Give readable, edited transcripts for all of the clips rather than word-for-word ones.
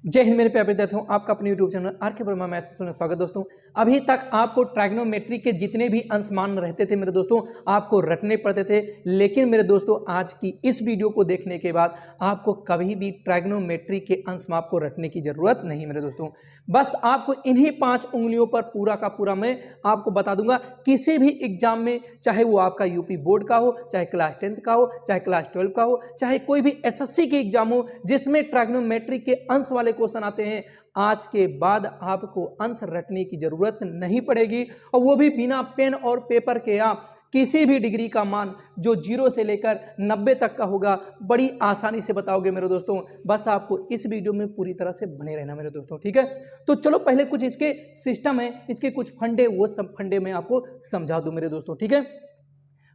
जय हिंद मेरे प्यारे विद्यार्थियों, आपका अपने YouTube चैनल आर के वर्मा मैथ्स में स्वागत। दोस्तों, अभी तक आपको ट्राइग्नोमेट्री के जितने भी अंश मान रहते थे मेरे दोस्तों, आपको रटने पड़ते थे। लेकिन मेरे दोस्तों, आज की इस वीडियो को देखने के बाद आपको कभी भी ट्राइग्नोमेट्री के अंश माप को रटने की जरूरत नहीं मेरे दोस्तों। बस आपको इन्हीं 5 उंगलियों पर पूरा का पूरा मैं आपको बता दूंगा। किसी भी एग्जाम में, चाहे वो आपका यूपी बोर्ड का हो, चाहे क्लास 10th का हो, चाहे क्लास 12 का हो, चाहे कोई भी एसएससी के एग्जाम हो जिसमें ट्राइग्नोमेट्री के अंश वाले क्वेश्चन आते हैं, आज के बाद आपको अंश रटने की जरूरत नहीं पड़ेगी। और वो भी बिना पेन और पेपर के। आप किसी भी डिग्री का मान जो 0 से लेकर 90 तक का होगा, बड़ी आसानी से बताओगे मेरे दोस्तों। बस आपको इस वीडियो में पूरी तरह से बने रहना मेरे दोस्तों, ठीक है। तो चलो पहले कुछ इसके सिस्टम है, इसके कुछ फंडे, वो सब फंडे मैं आपको समझा दूं मेरे दोस्तों, ठीक है।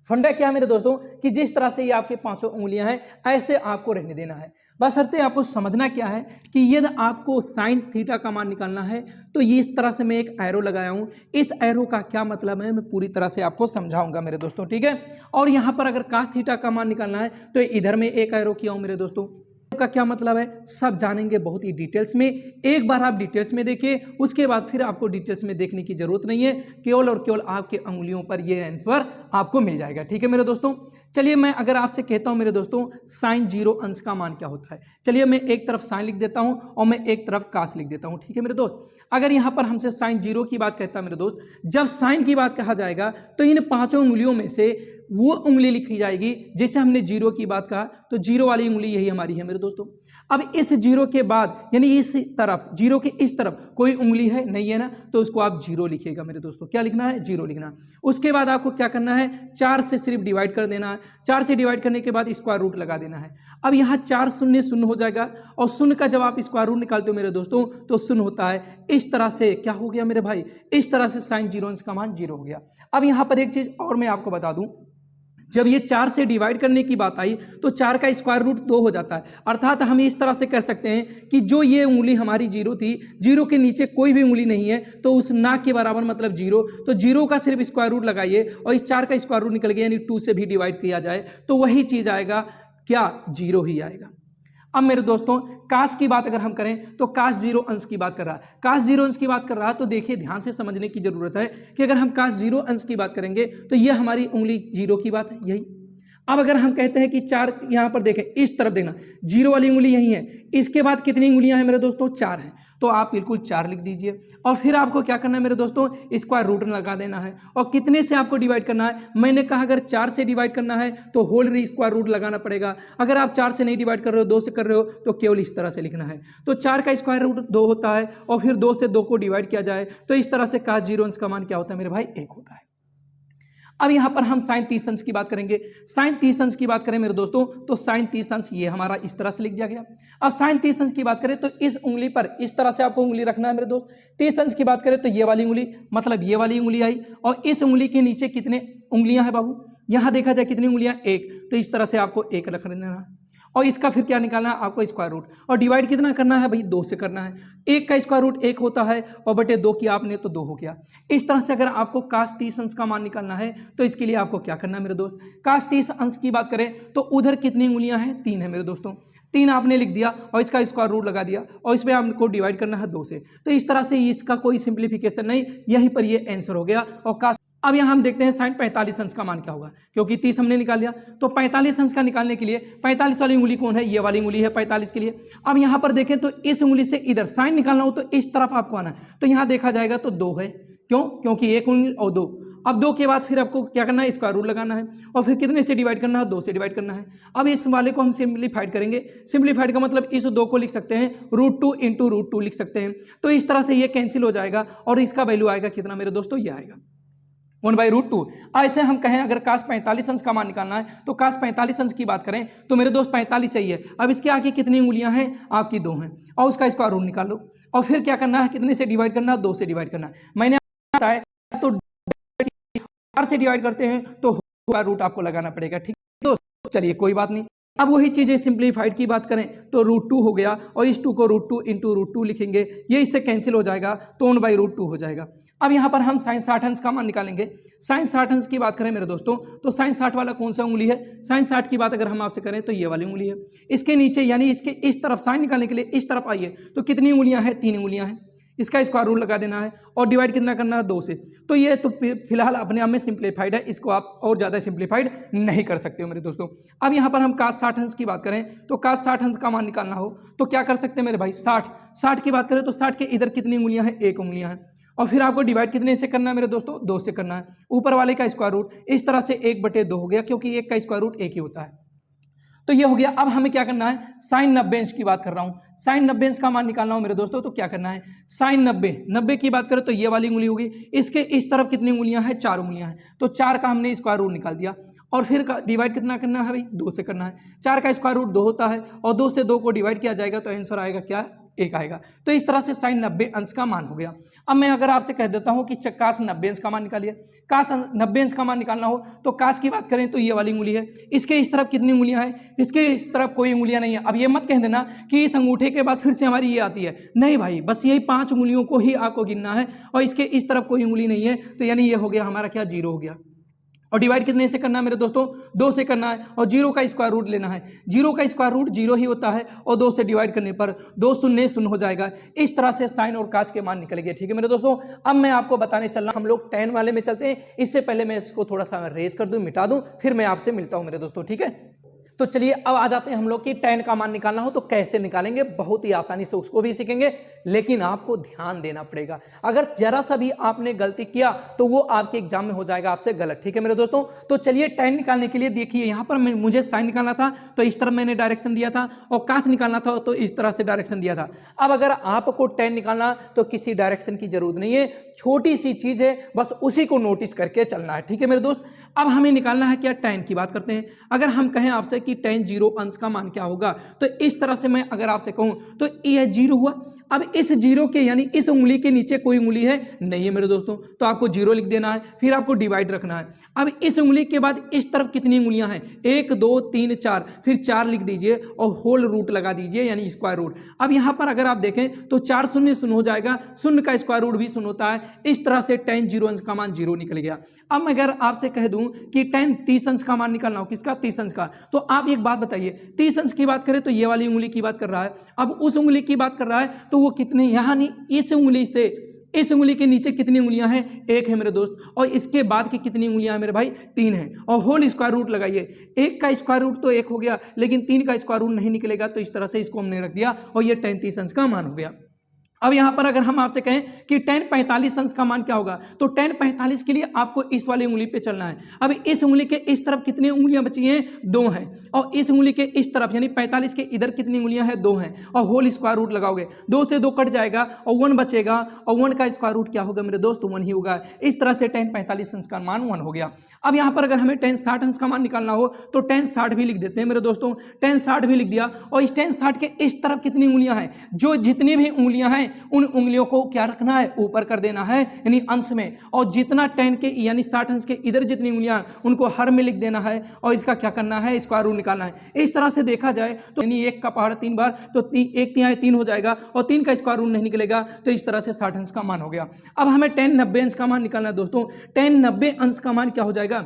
फंडा क्या है मेरे दोस्तों कि जिस तरह से ये आपके 5 उंगलियां हैं, ऐसे आपको रहने देना है। बशर्ते आपको समझना क्या है कि यदि आपको साइन थीटा का मान निकालना है तो ये इस तरह से मैं एक एरो लगाया हूं। इस एरो का क्या मतलब है मैं पूरी तरह से आपको समझाऊंगा मेरे दोस्तों, ठीक है। और यहां पर अगर कास थीटा का मान निकालना है तो इधर में एक एरो किया हूं मेरे दोस्तों। का क्या मतलब है सब जानेंगे बहुत ही डिटेल्स में। एक बार आप डिटेल्स में देखिए, उसके बाद फिर आपको डिटेल्स में देखने की जरूरत नहीं है। केवल और केवल आपके अंगुलियों पर ये आंसर आपको मिल जाएगा, ठीक है मेरे दोस्तों। चलिए मैं अगर आपसे कहता हूं मेरे दोस्तों साइन 0 अंश का मान क्या होता है, चलिए मैं एक तरफ साइन लिख देता हूं और मैं एक तरफ कास लिख देता हूं, ठीक है मेरे दोस्त। अगर यहां पर हमसे साइन 0 की बात कहता है मेरे दोस्त, जब साइन की बात कहा जाएगा तो इन 5 उंगलियों में से वो उंगली लिखी जाएगी। जैसे हमने 0 की बात कहा तो 0 वाली उंगली यही हमारी है मेरे दोस्तों। अब इस 0 के बाद यानी इस तरफ 0 के इस तरफ कोई उंगली है नहीं है ना, तो उसको आप 0 लिखिएगा मेरे दोस्तों। क्या लिखना है? 0 लिखना। उसके बाद आपको क्या करना है, 4 से सिर्फ डिवाइड कर देना है। 4 से डिवाइड करने के बाद स्क्वायर रूट लगा देना है। अब यहाँ 4 शून्य शून्य हो जाएगा और शून्य का जब आप स्क्वायर रूट निकालते हो मेरे दोस्तों तो शून्य होता है। इस तरह से क्या हो गया मेरे भाई, इस तरह से साइन 0 अंश का मान 0 हो गया। अब यहाँ पर एक चीज और मैं आपको बता दूं, जब ये 4 से डिवाइड करने की बात आई तो 4 का स्क्वायर रूट 2 हो जाता है। अर्थात हम इस तरह से कह सकते हैं कि जो ये उंगली हमारी 0 थी, 0 के नीचे कोई भी उंगली नहीं है तो उस ना के बराबर मतलब 0, तो 0 का सिर्फ स्क्वायर रूट लगाइए और इस 4 का स्क्वायर रूट निकल गया, यानी 2 से भी डिवाइड किया जाए तो वही चीज आएगा, क्या? 0 ही आएगा। अब मेरे दोस्तों कास की बात अगर हम करें तो कास 0 अंश की बात कर रहा है। कास 0 अंश की बात कर रहा है तो देखिए ध्यान से समझने की जरूरत है कि अगर हम कास 0 अंश की बात करेंगे तो ये हमारी उंगली 0 की बात है यही। अब अगर हम कहते हैं कि 4, यहां पर देखें इस तरफ देखना, 0 वाली उंगली यही है, इसके बाद कितनी उंगलियां हैं मेरे दोस्तों? 4 हैं। तो आप बिल्कुल 4 लिख दीजिए और फिर आपको क्या करना है मेरे दोस्तों, स्क्वायर रूट लगा देना है। और कितने से आपको डिवाइड करना है? मैंने कहा अगर 4 से डिवाइड करना है तो होल स्क्वायर रूट लगाना पड़ेगा। अगर आप 4 से नहीं डिवाइड कर रहे हो, 2 से कर रहे हो, तो केवल इस तरह से लिखना है। तो 4 का स्क्वायर रूट 2 होता है और फिर 2 से 2 को डिवाइड किया जाए तो इस तरह से कास 0 अंश का मान क्या होता है मेरे भाई? 1 होता है। अब यहां पर हम साइन 30 अंश की बात करेंगे। साइन 30 अंश की बात करें मेरे दोस्तों तो साइन 30 अंश ये हमारा इस तरह से लिख दिया गया। अब साइन 30 अंश की बात करें तो इस उंगली पर इस तरह से आपको उंगली रखना है मेरे दोस्त। 30 अंश की बात करें तो ये वाली उंगली, मतलब ये वाली उंगली आई और इस उंगली के नीचे कितने उंगलियां हैं बाबू? यहां देखा जाए कितनी उंगलियां? 1, तो इस तरह से आपको 1 रख देना और इसका फिर क्या निकालना है आपको? Square root. और डिवाइड कितना करना है भाई? 2 से करना है। 1 का स्क्वायर रूट 1 होता है और बटे 2 किया आपने तो 2 हो गया। इस तरह से अगर आपको कास 30 अंश का मान निकालना है तो इसके लिए आपको क्या करना है मेरे दोस्त? कास 30 अंश की बात करें तो उधर कितनी उंगलियां हैं? 3 है मेरे दोस्तों। 3 आपने लिख दिया और इसका स्क्वायर रूट लगा दिया और इसमें आपको डिवाइड करना है 2 से। तो इस तरह से इसका कोई सिंप्लीफिकेशन नहीं, यहीं पर ये आंसर हो गया। और कास अब यहाँ हम देखते हैं साइन 45 अंश का मान क्या होगा, क्योंकि 30 हमने निकाल लिया तो 45 अंश का निकालने के लिए 45 वाली उंगली कौन है? ये वाली उंगली है 45 के लिए। अब यहाँ पर देखें तो इस उंगली से इधर साइन निकालना हो तो इस तरफ आपको आना है, तो यहाँ देखा जाएगा तो 2 है। क्यों? क्योंकि 1 उंगली और 2। अब 2 के बाद फिर आपको क्या करना है? स्क्वायर रूट लगाना है और फिर कितने से डिवाइड करना है? 2 से डिवाइड करना है। अब इस वाले को हम सिंप्लीफाइड करेंगे। सिंप्लीफाइड का मतलब इस 2 को लिख सकते हैं √2 इंटू √2 लिख सकते हैं। तो इस तरह से ये कैंसिल हो जाएगा और इसका वैल्यू आएगा कितना मेरे दोस्तों? ये आएगा 1/√2। ऐसे हम कहें अगर कास 45 अंश का मान निकालना है तो कास 45 अंश की बात करें तो मेरे दोस्त 45 सही है। अब इसके आगे कितनी उंगलियां हैं? आपकी 2 हैं और उसका स्क्वायर रूट निकाल लो और फिर क्या करना है? कितने से डिवाइड करना है? 2 से डिवाइड करना है। मैंने बताया तो 4 से डिवाइड करते हैं तो स्क्वायर रूट आपको लगाना पड़ेगा, ठीक है दोस्त। चलिए कोई बात नहीं, अब वही चीज़ें सिंप्लीफाइड की बात करें तो √2 हो गया और इस 2 को √2 इंटू √2 लिखेंगे, ये इससे कैंसिल हो जाएगा तो 1/√2 हो जाएगा। अब यहाँ पर हम साइन 60 अंश का मान निकालेंगे। साइन 60 अंश की बात करें मेरे दोस्तों तो साइन 60 वाला कौन सा उंगली है? साइन 60 की बात अगर हम आपसे करें तो ये वाली उंगली है। इसके नीचे यानी इसके इस तरफ साइन निकालने के लिए इस तरफ आइए तो कितनी उंगलियाँ हैं? 3 उंगलियाँ हैं। इसका स्क्वायर रूट लगा देना है और डिवाइड कितना करना है? 2 से। तो ये तो फिलहाल अपने आप में सिंप्लीफाइड है, इसको आप और ज़्यादा सिंप्लीफाइड नहीं कर सकते हो मेरे दोस्तों। अब यहाँ पर हम cos 60 अंश की बात करें तो cos 60 अंश का मान निकालना हो तो क्या कर सकते हैं मेरे भाई? 60 की बात करें तो 60 के इधर कितनी उंगलियाँ हैं? 1 उंगलियाँ हैं। और फिर आपको डिवाइड कितने से करना है मेरे दोस्तों? 2 से करना है। ऊपर वाले का स्क्वायर रूट इस तरह से 1/2 हो गया, क्योंकि 1 का स्क्वायर रूट 1 ही होता है। तो ये हो गया। अब हमें क्या करना है? साइन 90 अंश की बात कर रहा हूँ। साइन 90 अंश का मान निकालना हो मेरे दोस्तों तो क्या करना है? साइन 90 की बात करें तो ये वाली उंगली होगी, इसके इस तरफ कितनी उंगलियां हैं? 4 उंगलियां हैं। तो 4 का हमने स्क्वायर रूट निकाल दिया और फिर डिवाइड कितना करना है भाई? 2 से करना है। 4 का स्क्वायर रूट 2 होता है और 2 से 2 को डिवाइड किया जाएगा तो आंसर आएगा क्या? 1 आएगा। तो इस तरह से साइन 90 अंश का मान हो गया। अब मैं अगर आपसे कह देता हूं कि कास 90 अंश का मान निकालिए। कास 90 अंश का मान निकालना हो तो कास की बात करें तो ये वाली उंगली है, इसके इस तरफ कितनी उंगलियां हैं? इसके इस तरफ कोई उंगलियां नहीं है। अब ये मत कह देना कि इस अंगूठे के बाद फिर से हमारी ये आती है, नहीं भाई, बस यही 5 उंगलियों को ही आपको गिनना है और इसके इस तरफ कोई उंगली नहीं है, तो यानी ये हो गया हमारा क्या? 0 हो गया। और डिवाइड कितने से करना है मेरे दोस्तों? 2 से करना है और 0 का स्क्वायर रूट लेना है। 0 का स्क्वायर रूट 0 ही होता है और 2 से डिवाइड करने पर 2 शून्य शून्य हो जाएगा। इस तरह से साइन और कास के मान निकल गए। ठीक है मेरे दोस्तों, अब मैं आपको बताने चल रहा हूं, हम लोग tan वाले में चलते हैं। इससे पहले मैं इसको थोड़ा सा रेज कर दूं, मिटा दूं, फिर मैं आपसे मिलता हूं मेरे दोस्तों। ठीक है, तो चलिए अब आ जाते हैं हम लोग की tan का मान निकालना हो तो कैसे निकालेंगे। बहुत ही आसानी से उसको भी सीखेंगे, लेकिन आपको ध्यान देना पड़ेगा। अगर जरा सा भी आपने गलती किया तो वो आपके एग्जाम में हो जाएगा आपसे गलत। ठीक है मेरे दोस्तों, तो चलिए tan निकालने के लिए देखिए, यहाँ पर मुझे साइन निकालना था तो इस तरफ मैंने डायरेक्शन दिया था और कास निकालना था तो इस तरह से डायरेक्शन दिया था। अब अगर आपको tan निकालना तो किसी डायरेक्शन की जरूरत नहीं है, छोटी सी चीज है, बस उसी को नोटिस करके चलना है। ठीक है मेरे दोस्त, अब हमें निकालना है क्या? tan की बात करते हैं। अगर हम कहें आपसे कि tan 0 अंश का मान क्या होगा तो इस तरह से मैं अगर आपसे कहूं तो यह 0 हुआ। अब इस 0 के यानी इस उंगली के नीचे कोई उंगली है नहीं है मेरे दोस्तों, तो आपको 0 लिख देना है, फिर आपको डिवाइड रखना है। अब इस उंगली के बाद इस तरफ कितनी उंगलियां हैं? 1 2 3 4, फिर 4 लिख दीजिए और होल रूट लगा दीजिए यानी स्क्वायर रूट। अब यहां पर अगर आप देखें तो 4 शून्य शून्य हो जाएगा, शून्य का स्क्वायर रूट भी शून्य होता है। इस तरह से tan 0 अंश का मान 0 निकल गया। अब अगर आपसे कह दूं कि tan 30 अंश का मान निकालना हो, किसका? 30 अंश का, तो आप एक बात बताइए, 30 अंश की बात करें तो ये वाली उंगली की बात कर रहा है। अब उस उंगली की बात कर रहा है तो वो कितने, यहां इस उंगली से इस उंगली के नीचे कितनी उंगलियां हैं? 1 है मेरे दोस्त, और इसके बाद की कितनी उंगलियां हैं मेरे भाई? 3 है। और होल स्क्वायर रूट लगाइए, 1 का स्क्वायर रूट तो 1 हो गया, लेकिन 3 का स्क्वायर रूट नहीं निकलेगा, तो इस तरह से इसको हमने रख दिया और ये tan 30 अंश का मान हो गया। अब यहां पर अगर हम आपसे कहें कि tan 45 अंश का मान क्या होगा तो tan 45 के लिए आपको इस वाली उंगली पे चलना है। अब इस उंगली के इस तरफ कितनी उंगलियां बची हैं? 2 हैं। और इस उंगली के इस तरफ यानी 45 के इधर कितनी उंगलियां हैं? 2 हैं। और होल स्क्वायर रूट लगाओगे, 2 से 2 कट जाएगा और 1 बचेगा, और 1 का स्क्वायर रूट क्या होगा मेरे दोस्त? 1 ही होगा। इस तरह से tan 45 अंश का मान 1 हो गया। अब यहां पर अगर हमें tan 60 अंश का मान निकालना हो तो tan 60 भी लिख देते हैं मेरे दोस्तों। tan 60 भी लिख दिया, और इस tan 60 के इस तरफ कितनी उंगलियां हैं? जो जितनी भी उंगलियां हैं उन उंगलियों को क्या रखना है? ऊपर कर देना है यानी अंश में। और जितना tan के यानी 60 अंश के इधर जितनी उंगलियां उनको हर में लिख देना है और इसका क्या करना है? स्क्वायर रूट निकालना है। इस तरह से देखा जाए तो यानी 1 का पहाड़ 3 बार तो 1 3 3 हो जाएगा और 3 का स्क्वायर रूट नहीं निकलेगा, तो इस तरह से 60 अंश का मान हो गया। अब हमें tan 90 अंश का मान निकालना है दोस्तों। tan 90 अंश का मान क्या हो जाएगा?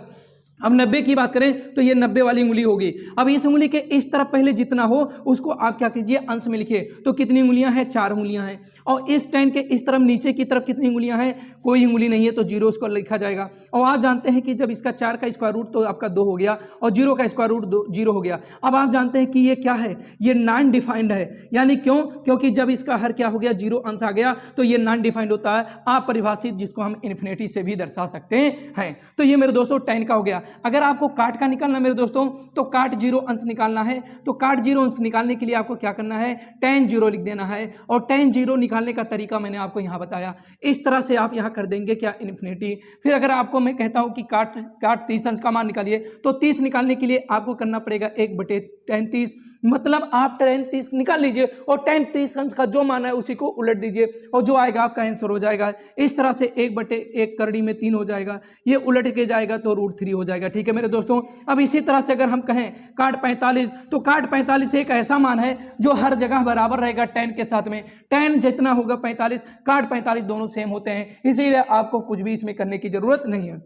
अब 90 की बात करें तो ये 90 वाली उंगली होगी। अब इस उंगली के इस तरफ पहले जितना हो उसको आप क्या कीजिए? अंश में लिखिए। तो कितनी उंगलियां हैं? 4 उंगलियां हैं। और इस tan के इस तरफ नीचे की तरफ कितनी उंगलियां हैं? कोई उंगली नहीं है, तो 0 उसको लिखा जाएगा। और आप जानते हैं कि जब इसका 4 का स्क्वायर रूट तो आपका 2 हो गया और 0 का स्क्वायर रूट 0 हो गया। अब आप जानते हैं कि ये क्या है? ये नॉन डिफाइंड है। यानी क्यों? क्योंकि जब इसका हर क्या हो गया? 0 अंश आ गया, तो ये नॉन डिफाइंड होता है, अपरिभाषित, जिसको हम इन्फिनिटी से भी दर्शा सकते हैं। तो ये मेरे दोस्तों tan का हो गया। अगर आपको काट का निकालना मेरे दोस्तों तो काट 0 अंश निकालना है, तो काट 0 अंश निकालने के लिए आपको क्या करना है? tan 0 लिख देना है। और tan 0 निकालने का तरीका मैंने आपको यहां बताया। इस तरह से आप यहां कर देंगे क्या? इन्फिनिटी। फिर अगर आपको मैं कहता हूं कि काट 30 अंश का मान निकालिए, तो 30 निकालने के लिए आपको करना पड़ेगा 1/tan 30, मतलब आप tan 30 निकाल लीजिए और tan 30 अंश का जो मान है उसी को उलट दीजिए और जो आएगा आपका आंसर हो जाएगा। इस तरह से 1/1 करड़ी में 3 हो जाएगा, ये उलट के जाएगा तो √3 हो जाएगा। जाएगा। ठीक है मेरे दोस्तों। अब इसी तरह से अगर हम कहें काट 45, तो काट 45 एक ऐसा मान है जो हर जगह बराबर रहेगा tan के साथ में। tan जितना होगा 45, काट 45 दोनों सेम होते हैं, इसीलिए आपको कुछ भी इसमें करने की जरूरत नहीं है।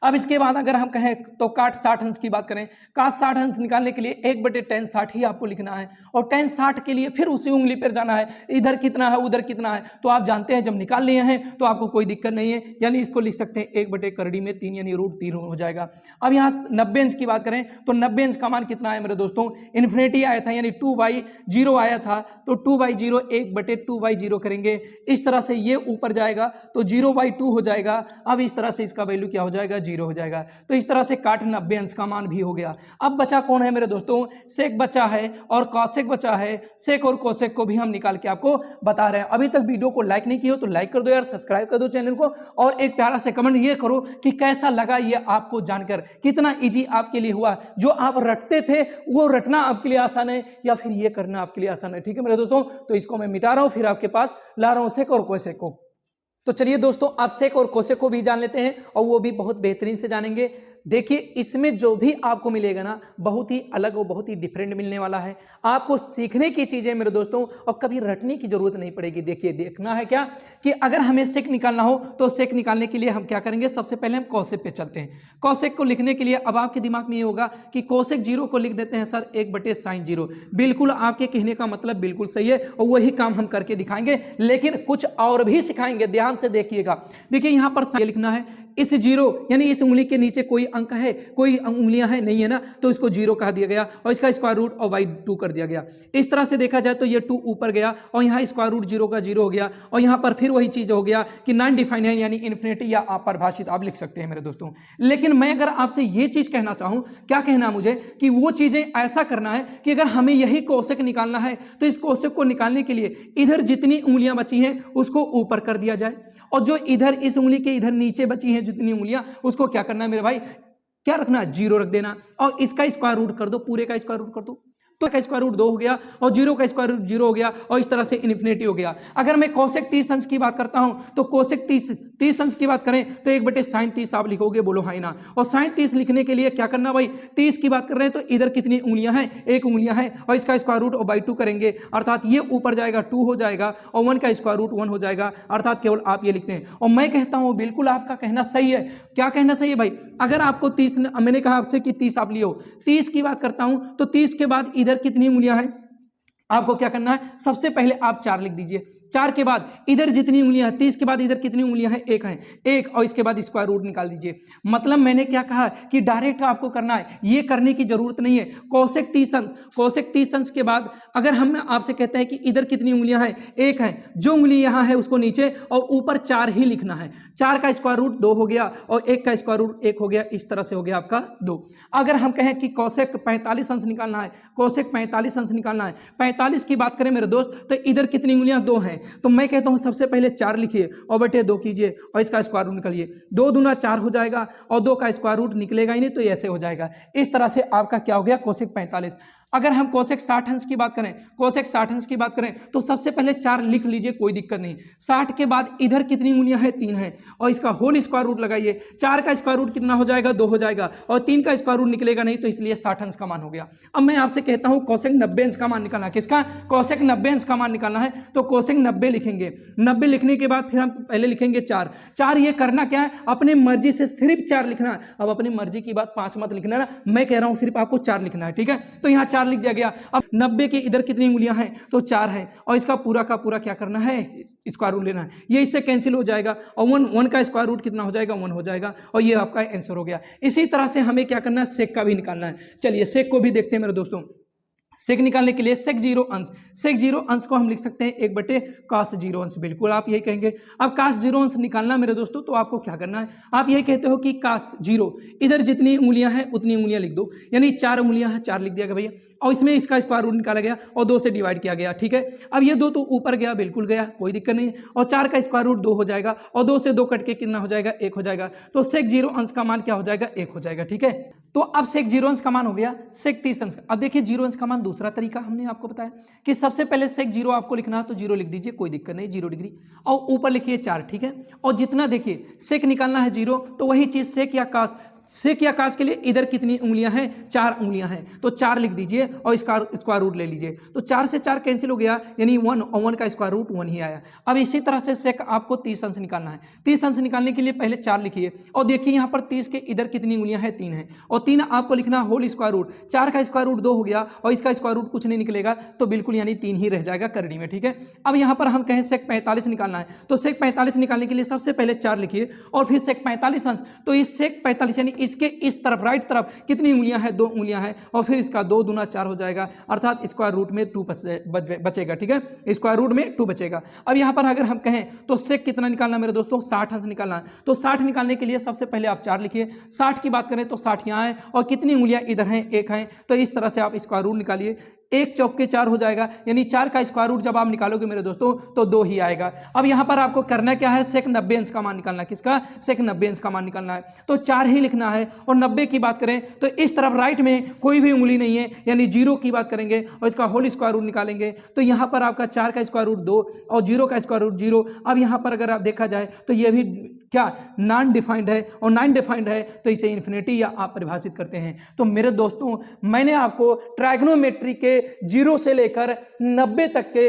अब इसके बाद अगर हम कहें तो काट 60 अंश की बात करें, काट 60 अंश निकालने के लिए 1/tan 60 ही आपको लिखना है, और tan 60 के लिए फिर उसी उंगली पर जाना है, इधर कितना है उधर कितना है, तो आप जानते हैं जब निकाल लिए हैं तो आपको कोई दिक्कत नहीं है, यानी इसको लिख सकते हैं 1/करड़ी में 3 यानी √3 हो जाएगा। अब यहाँ 90 अंश की बात करें तो 90 अंश का मान कितना है मेरे दोस्तों, इन्फिनिटी आया था यानी 2/0 आया था, तो 2/0 1/2/0 करेंगे, इस तरह से ये ऊपर जाएगा तो 0/2 हो जाएगा। अब इस तरह से इसका वैल्यू क्या हो जाएगा, 0 हो जाएगा। तो इस तरह से काट 90 अंश का मान भी हो गया। अब बचा कौन है मेरे दोस्तों, सेक बचा है और कौसेक बचा है। सेक और कौसेक को भी हम निकाल के आपको बता रहे हैं। अभी तक वीडियो को लाइक नहीं किया हो तो लाइक कर दो यार, सब्सक्राइब कर दो चैनल को, और एक प्यारा से कमेंट ये करो कि कैसा लगा ये आपको जानकर, कितना इजी आपके लिए हुआ। जो आप रटते थे वो रटना आपके लिए आसान है या फिर ये करना आपके लिए आसान है। ठीक है मेरे दोस्तों, तो इसको मैं मिटा रहा हूं, फिर आपके पास ला रहा हूं सेक और कौसेक को। तो चलिए दोस्तों, आप सेक और कौसेक को भी जान लेते हैं, और वो भी बहुत बेहतरीन से जानेंगे। देखिए इसमें जो भी आपको मिलेगा ना, बहुत ही अलग और बहुत ही डिफरेंट मिलने वाला है। आपको सीखने की चीजें मेरे दोस्तों, और कभी रटने की जरूरत नहीं पड़ेगी। देखिए देखना है क्या कि अगर हमें सेक निकालना हो तो सेक निकालने के लिए हम क्या करेंगे, सबसे पहले हम कौसेक पे चलते हैं। कौसेक को लिखने के लिए अब आपके दिमाग में ये होगा कि कौसेक 0 को लिख देते हैं सर 1/sin 0। बिल्कुल आपके कहने का मतलब बिल्कुल सही है, और वही काम हम करके दिखाएंगे, लेकिन कुछ और भी सिखाएंगे, ध्यान से देखिएगा। देखिए यहां पर लिखना है इस 0 यानी इस उंगली के नीचे कोई अंक है, कोई उंगलियां हैं नहीं है ना, तो इसको 0 कह दिया गया और इसका स्क्वायर रूट और /2 कर दिया गया। इस तरह से देखा जाए तो ये 2 ऊपर गया और यहाँ स्क्वायर रूट 0 का 0 हो गया, और यहाँ पर फिर वही चीज हो गया कि नॉन डिफाइनाइट यानी इन्फिनिटी या अपरिभाषित आप लिख सकते हैं मेरे दोस्तों। लेकिन मैं अगर आपसे ये चीज कहना चाहूं, क्या कहना मुझे, कि वो चीजें ऐसा करना है कि अगर हमें यही कौसेक निकालना है तो इस कौसेक को निकालने के लिए इधर जितनी उंगलियां बची हैं उसको ऊपर कर दिया जाए, और जो इधर इस उंगली के इधर नीचे बची हैं जितनी उंगलियां, उसको क्या करना है मेरे भाई, क्या रखना है, 0 रख देना, और इसका स्क्वायर रूट कर दो, पूरे का स्क्वायर रूट कर दो, तो का स्क्वायर रूट 2 हो गया और 0 का स्क्वायर रूट 0 हो गया, और इस तरह से इन्फिनिटी हो गया। अगर मैं कौसेक 30 अंश की बात करता हूं तो कौसेक 30 अंश की बात करें तो 1/sin 30 आप लिखोगे, बोलो हाई ना। और sin 30 लिखने के लिए क्या करना भाई, 30 की बात कर रहे हैं तो इधर कितनी उंगलियां हैं, 1 उंगलियां हैं, और इसका स्क्वायर रूट और /2 करेंगे, अर्थात ये ऊपर जाएगा 2 हो जाएगा, और 1 का स्क्वायर रूट 1 हो जाएगा, अर्थात केवल आप ये लिखते हैं। और मैं कहता हूं बिल्कुल आपका कहना सही है। क्या कहना सही है भाई, अगर आपको 30, मैंने कहा आपसे कि 30 आप लियो, 30 की बात करता हूं तो 30 के बाद इधर कितनी उंगलियां हैं, आपको क्या करना है, सबसे पहले आप 4 लिख दीजिए। 4 के बाद इधर जितनी उंगलियां हैं, 30 के बाद इधर कितनी उंगलियां हैं, 1 है, 1, और इसके बाद स्क्वायर रूट निकाल दीजिए। मतलब मैंने क्या कहा कि डायरेक्ट आपको करना है, ये करने की जरूरत नहीं है। कौसेक 30 अंश के बाद अगर हम आपसे कहते हैं कि इधर कितनी उंगलियां हैं, 1 है, जो उंगली यहां है उसको नीचे और ऊपर 4 ही लिखना है। 4 का स्क्वायर रूट 2 हो गया और 1 का स्क्वायर रूट 1 हो गया, इस तरह से हो गया आपका 2। अगर हम कहें कि कौसेक 45 अंश निकालना है, कौसेक 45 अंश निकालना है, 45 की बात करें मेरे दोस्त तो इधर कितनी उंगलियां, 2 हैं, तो मैं कहता हूं सबसे पहले 4 लिखिए और बटे 2 कीजिए और इसका स्क्वायर रूट निकालिए। 2 दूना 4 हो जाएगा और 2 का स्क्वायर रूट निकलेगा ही नहीं, तो ऐसे हो जाएगा। इस तरह से आपका क्या हो गया, कौसेक 45। अगर हम कौसेक 60 अंश की बात करें, कौसेक 60 अंश की बात करें तो सबसे पहले 4 लिख लीजिए, कोई दिक्कत नहीं। 60 के बाद इधर कितनी उंगलियां हैं, 3 हैं, और इसका होल स्क्वायर रूट लगाइए। 4 का स्क्वायर रूट कितना हो जाएगा, 2 हो जाएगा, और 3 का स्क्वायर रूट निकलेगा नहीं, तो इसलिए 60 अंश का मान हो गया। अब मैं आपसे कहता हूं कौसेक 90 अंश का मान निकालना है। किसका, कौसेक 90 अंश का मान निकालना है, तो कौसेक 90 लिखेंगे। 90 लिखने के बाद फिर हम पहले लिखेंगे 4। ये करना क्या है, अपनी मर्जी से सिर्फ 4 लिखना है। अब अपनी मर्जी की बात 5 मत लिखना ना, मैं कह रहा हूं सिर्फ आपको 4 लिखना है, ठीक है। तो यहाँ 4 लिख दिया गया। अब 90 के इधर कितनी उंगलियां हैं, तो 4 हैं, और इसका पूरा का पूरा क्या करना है, स्क्वायर रूट लेना है। ये इससे कैंसिल हो जाएगा और 1 का स्क्वायर रूट कितना हो जाएगा, 1 हो जाएगा, और ये आपका आंसर हो गया। इसी तरह से हमें क्या करना है, सेक का भी निकालना है। चलिए सेक को भी देखते हैं मेरे दोस्तों। सेक निकालने के लिए सेक 0 अंश, सेक 0 अंश को हम लिख सकते हैं 1/cos 0 अंश, बिल्कुल आप यही कहेंगे। अब cos 0 अंश निकालना मेरे दोस्तों, तो आपको क्या करना है, आप यही कहते हो कि cos 0 इधर जितनी उंगलियां हैं उतनी उंगलियां लिख दो, यानी 4 उंगलियां हैं, 4 लिख दिया गया भैया, और इसमें इसका स्क्वायर रूट निकाला गया और 2 से डिवाइड किया गया, ठीक है। अब ये 2 तो ऊपर गया, बिल्कुल गया, कोई दिक्कत नहीं, और 4 का स्क्वायर रूट 2 हो जाएगा, और 2 से 2 कट के कितना हो जाएगा, 1 हो जाएगा। तो सेक 0 अंश का मान क्या हो जाएगा, 1 हो जाएगा, ठीक है। तो अब सेक 0 अंश का मान हो गया सेक 30 अंश। अब देखिए 0 अंश का मान दूसरा तरीका हमने आपको बताया कि सबसे पहले सेक 0 आपको लिखना है तो 0 लिख दीजिए, कोई दिक्कत नहीं, 0 डिग्री, और ऊपर लिखिए 4, ठीक है। और जितना देखिए सेक निकालना है 0, तो वही चीज सेक या कास सेक या काश के लिए इधर कितनी उंगलियां हैं, 4 उंगलियां हैं, तो 4 लिख दीजिए और इसका स्क्वायर रूट ले लीजिए। तो 4 से 4 कैंसिल हो गया, यानी 1 और 1 का स्क्वायर रूट 1 ही आया। अब इसी तरह से सेक आपको 30 अंश निकालना है। 30 अंश निकालने के लिए पहले 4 लिखिए और देखिए यहाँ पर 30 के इधर कितनी उंगलियां हैं, 3 हैं, और 3 आपको लिखना होल स्क्वायर रूट। 4 का स्क्वायर रूट 2 हो गया और इसका स्क्वायर रूट कुछ नहीं निकलेगा, तो बिल्कुल यानी 3 ही रह जाएगा करड़ी में। ठीक है, अब यहाँ पर हम कहें सेक 45 निकालना है, तो सेक 45 निकालने के लिए सबसे पहले 4 लिखिए और फिर सेक 45 अंश, तो इस सेक 45 यानी इसके इस तरफ राइट तरफ कितनी उंगलियां हैं, 2 उंगलियां हैं, और फिर इसका 2 दूना 4 हो जाएगा, अर्थात स्क्वायर रूट में 2 बचेगा। ठीक है, स्क्वायर रूट में 2 बचेगा। अब यहाँ पर अगर हम कहें तो सेक कितना निकालना मेरे दोस्तों, 60 अंश निकालना है। तो 60 निकालने के लिए सबसे पहले आप 4 लिखिए। 60 की बात करें तो 60 यहाँ है और कितनी उंगलियां इधर हैं, 1 हैं, तो इस तरह से आप स्क्वायर रूट निकालिए। 1 चौके 4 हो जाएगा, यानी 4 का स्क्वायर रूट जब आप निकालोगे मेरे दोस्तों तो 2 ही आएगा। अब यहाँ पर आपको करना क्या है, सेक 90 अंश का मान निकालना है। किसका, सेक 90 अंश का मान निकालना है, तो 4 ही लिखना है। और 90 की बात करें तो इस तरफ राइट में कोई भी उंगली नहीं है, यानी 0 की बात करेंगे और इसका होल स्क्वायर रूट निकालेंगे, तो यहाँ पर आपका 4 का स्क्वायर रूट 2 और 0 का स्क्वायर रूट 0। अब यहाँ पर अगर आप देखा जाए तो ये भी क्या नॉन डिफाइंड है, और नॉन डिफाइंड है तो इसे इन्फिनिटी या आप परिभाषित करते हैं। तो मेरे दोस्तों मैंने आपको ट्राइगोनोमेट्री के 0 से लेकर 90 तक के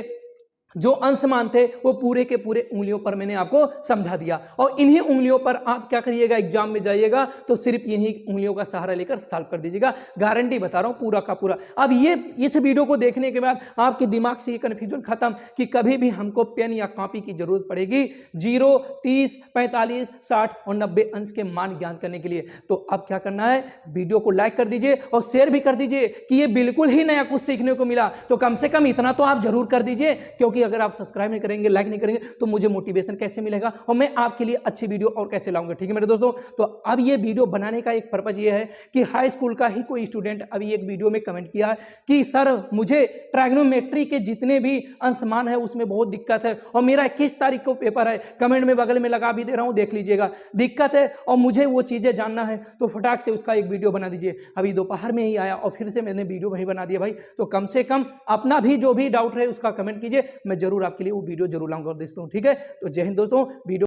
जो अंश मान थे वो पूरे के पूरे उंगलियों पर मैंने आपको समझा दिया, और इन्हीं उंगलियों पर आप क्या करिएगा, एग्जाम में जाइएगा तो सिर्फ इन्हीं उंगलियों का सहारा लेकर सॉल्व कर दीजिएगा, गारंटी बता रहा हूं पूरा का पूरा। अब ये इस वीडियो को देखने के बाद आपके दिमाग से ये कन्फ्यूजन खत्म कि कभी भी हमको पेन या कॉपी की जरूरत पड़ेगी 0, 30, 45, 60 और 90 अंश के मान ज्ञात करने के लिए। तो अब क्या करना है, वीडियो को लाइक कर दीजिए और शेयर भी कर दीजिए कि ये बिल्कुल ही नया कुछ सीखने को मिला। तो कम से कम इतना तो आप जरूर कर दीजिए, क्योंकि अगर आप सब्सक्राइब नहीं करेंगे, लाइक नहीं करेंगे, तो मुझे मोटिवेशन कैसे मिलेगा और मैं आपके लिए अच्छी वीडियो और कैसे लाऊंगा। ठीक है मेरे दोस्तों, तो अब ये वीडियो बनाने का एक पर्पज ये है कि हाई स्कूल का ही कोई स्टूडेंट अभी एक वीडियो में कमेंट किया कि सर मुझे ट्राइगोनोमेट्री के जितने भी अंशमान है उसमें बहुत दिक्कत है, और मेरा 21 तारीख को पेपर है, कमेंट में बगल में लगा भी दे रहा हूं, देख लीजिएगा, दिक्कत है और मुझे वो चीजें जानना है, तो फटाक से उसका एक वीडियो बना दीजिए। अभी दोपहर में ही आया और फिर से मैंने वीडियो वही बना दिया भाई, तो कम से कम अपना भी जो भी डाउट है उसका कमेंट कीजिए, मैं जरूर आपके लिए वो वीडियो जरूर लाऊंगा दोस्तों। ठीक है, तो जय हिंद दोस्तों। वीडियो